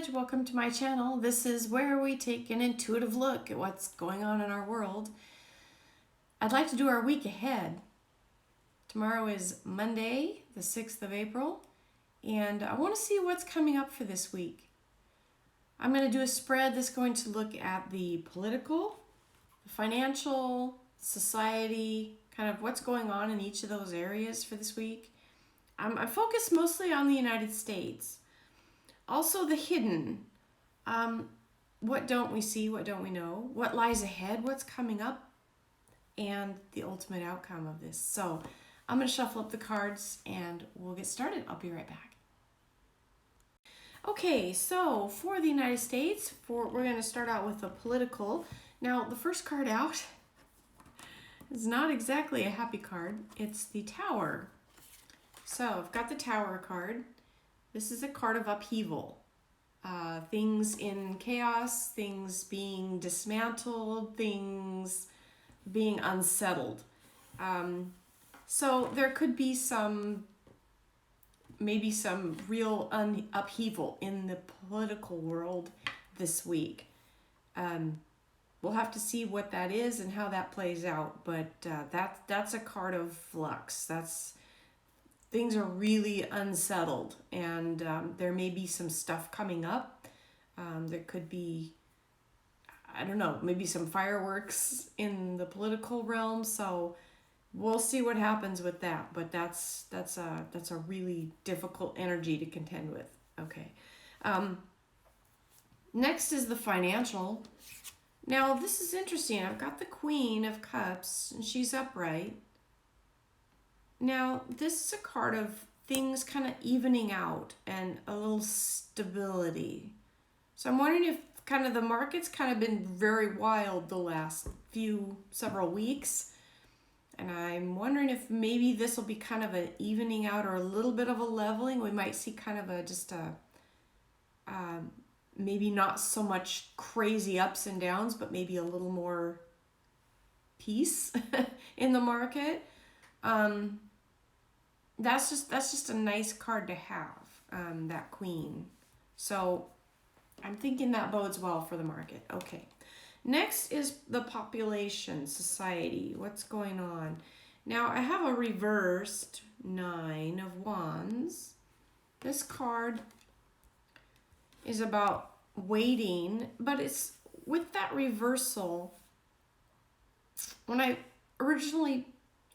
much. Welcome to my channel. This is where we take an intuitive look at what's going on in our world. I'd like to do our week ahead. Tomorrow is Monday, the 6th of April, and I want to see what's coming up for this week. I'm going to do a spread that's going to look at the political, the financial, society, kind of what's going on in each of those areas for this week. I focus mostly on the United States. Also the hidden. What don't we see? What don't we know? What lies ahead? What's coming up? And the ultimate outcome of this. So I'm going to shuffle up the cards and we'll get started. I'll be right back. Okay, so for the United States, we're going to start out with the political. Now, the first card out is not exactly a happy card. It's the Tower. So I've got the Tower card. This is a card of upheaval. Things in chaos, things being dismantled, things being unsettled. So there could be maybe some real upheaval in the political world this week. We'll have to see what that is and how that plays out, but that's a card of flux. Things are really unsettled, and there may be some stuff coming up. There could be, I don't know, maybe some fireworks in the political realm. So we'll see what happens with that. But that's a really difficult energy to contend with. Okay. Next is the financial. Now this is interesting. I've got the Queen of Cups, and she's upright. Now, this is a card of things kind of evening out and a little stability. So I'm wondering if kind of the market's kind of been very wild the last several weeks. And I'm wondering if maybe this will be kind of an evening out or a little bit of a leveling. We might see kind of maybe not so much crazy ups and downs, but maybe a little more peace in the market. That's just a nice card to have, that Queen. So I'm thinking that bodes well for the market. Okay. Next is the population, society. What's going on? Now I have a reversed 9 of Wands. This card is about waiting, but it's with that reversal. When I originally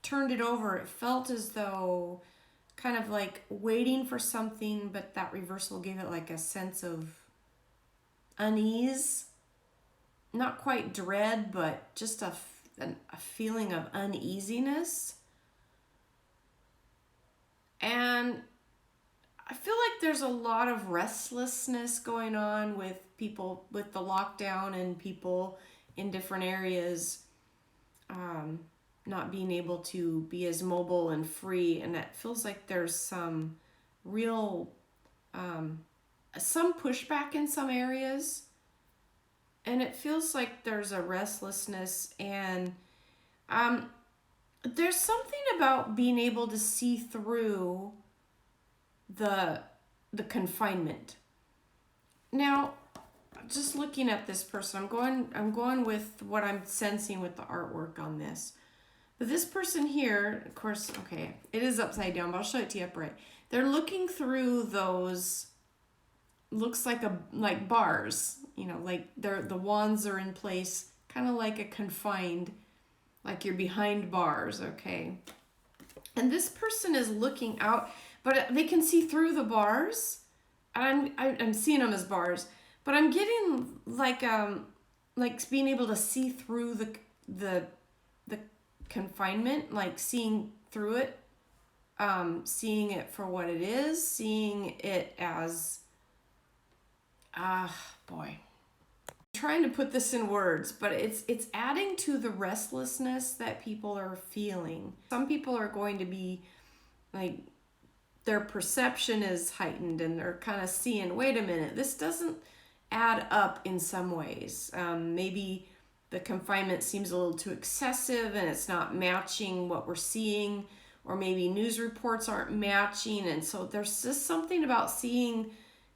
turned it over, it felt as though kind of like waiting for something, but that reversal gave it like a sense of unease. Not quite dread, but just a feeling of uneasiness. And I feel like there's a lot of restlessness going on with people with the lockdown and people in different areas not being able to be as mobile and free, and it feels like there's some real some pushback in some areas, and it feels like there's a restlessness, and there's something about being able to see through the confinement. Now, just looking at this person, I'm going with what I'm sensing with the artwork on this. But this person here, of course, okay, it is upside down, but I'll show it to you upright. They're looking through those, looks like bars, like the wands are in place, kind of like a confined, like you're behind bars, okay? And this person is looking out, but they can see through the bars. I'm seeing them as bars, but I'm getting like being able to see through the confinement, like seeing through it, seeing it for what it is, seeing it as, boy, I'm trying to put this in words, but it's adding to the restlessness that people are feeling. Some people are going to be like, their perception is heightened and they're kind of seeing, wait a minute, this doesn't add up in some ways. Maybe the confinement seems a little too excessive and it's not matching what we're seeing, or maybe news reports aren't matching. And so there's just something about seeing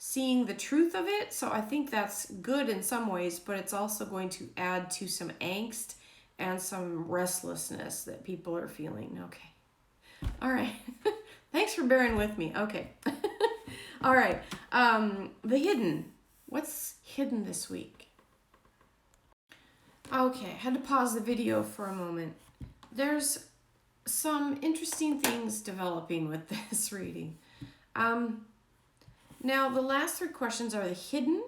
seeing the truth of it. So I think that's good in some ways, but it's also going to add to some angst and some restlessness that people are feeling. Okay. All right. Thanks for bearing with me. Okay. All right. The hidden. What's hidden this week? Okay, I had to pause the video for a moment. There's some interesting things developing with this reading. Now, the last three questions are the hidden,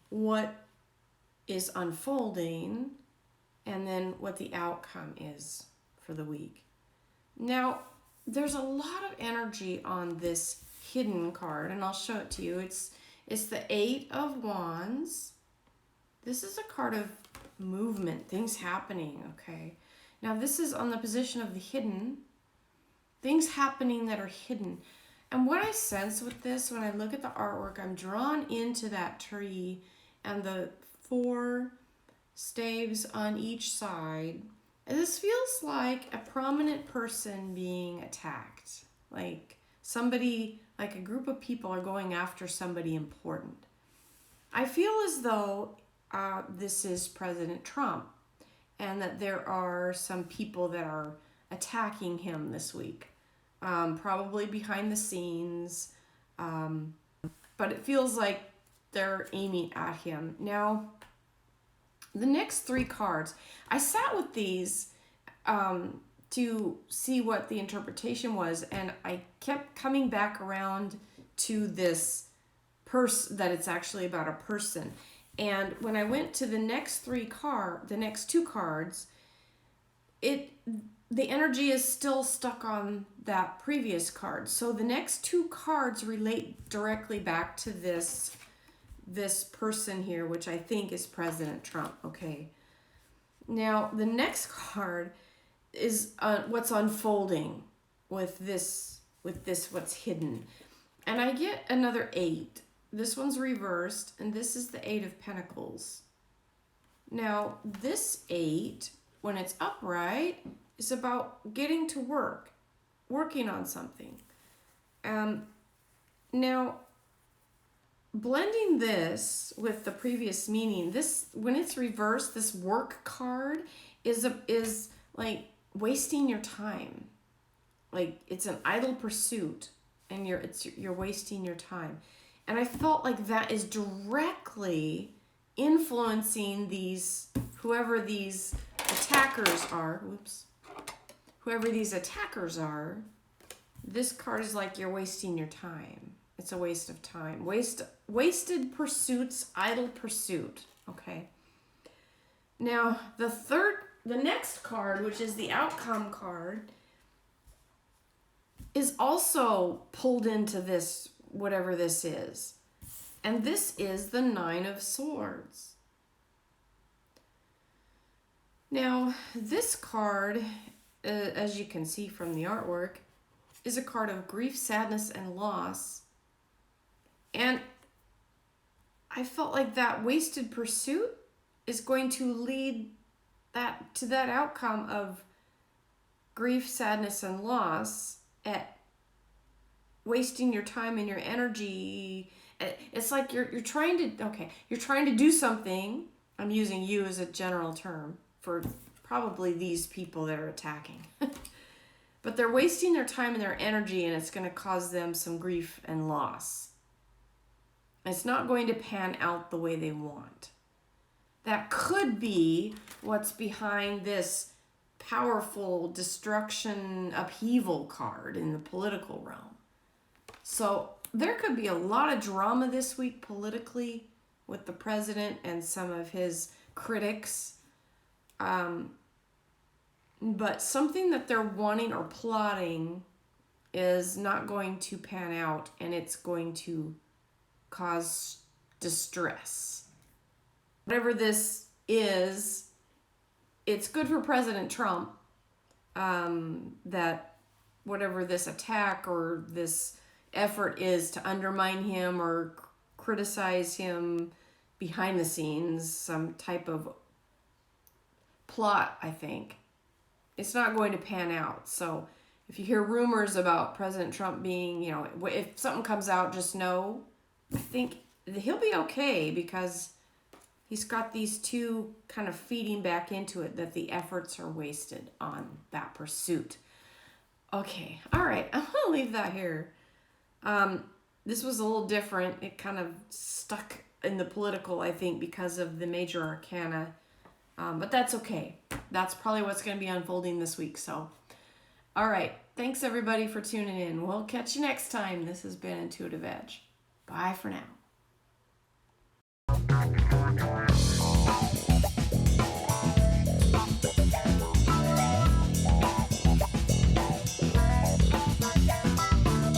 what is unfolding, and then what the outcome is for the week. Now, there's a lot of energy on this hidden card, and I'll show it to you. It's the Eight of Wands. This is a card of movement, things happening, okay? Now, this is on the position of the hidden, things happening that are hidden. And what I sense with this, when I look at the artwork, I'm drawn into that tree and the 4 staves on each side. And this feels like a prominent person being attacked. Like somebody, like a group of people are going after somebody important. I feel as though this is President Trump and that there are some people that are attacking him this week. Probably behind the scenes, but it feels like they're aiming at him. Now, the next 3 cards, I sat with these to see what the interpretation was, and I kept coming back around to this that it's actually about a person. And when I went to the next 2 cards, the energy is still stuck on that previous card. So the next 2 cards relate directly back to this person here, which I think is President Trump. Okay. Now, the next card is what's unfolding with this what's hidden. And I get another 8. This one's reversed, and this is the 8 of Pentacles. Now, this 8, when it's upright, is about getting to work, working on something. Now, blending this with the previous meaning, this, when it's reversed, this work card is like wasting your time. Like it's an idle pursuit, and you're wasting your time. And I felt like that is directly influencing whoever these attackers are. Whoever these attackers are, this card is like you're wasting your time. It's a waste of time. Wasted pursuits, idle pursuit. Okay. Now, the next card, which is the outcome card, is also pulled into this, whatever this is. And this is the 9 of Swords. Now, this card, as you can see from the artwork, is a card of grief, sadness, and loss. And I felt like that wasted pursuit is going to lead to that outcome of grief, sadness, and loss, at wasting your time and your energy. It's like you're trying to do something. I'm using you as a general term for probably these people that are attacking. But they're wasting their time and their energy, and it's going to cause them some grief and loss. It's not going to pan out the way they want. That could be what's behind this powerful destruction upheaval card in the political realm. So there could be a lot of drama this week politically with the president and some of his critics. But something that they're wanting or plotting is not going to pan out, and it's going to cause distress. Whatever this is, it's good for President Trump, that whatever this attack or this effort is to undermine him or criticize him behind the scenes, some type of plot, I think. It's not going to pan out. So if you hear rumors about President Trump being, if something comes out, just know I think he'll be okay because he's got these two kind of feeding back into it that the efforts are wasted on that pursuit. Okay, all right, I'm gonna leave that here. This was a little different. It kind of stuck in the political, I think, because of the major arcana. But that's okay. That's probably what's going to be unfolding this week. So, all right. Thanks everybody for tuning in. We'll catch you next time. This has been Intuitive Edge. Bye for now.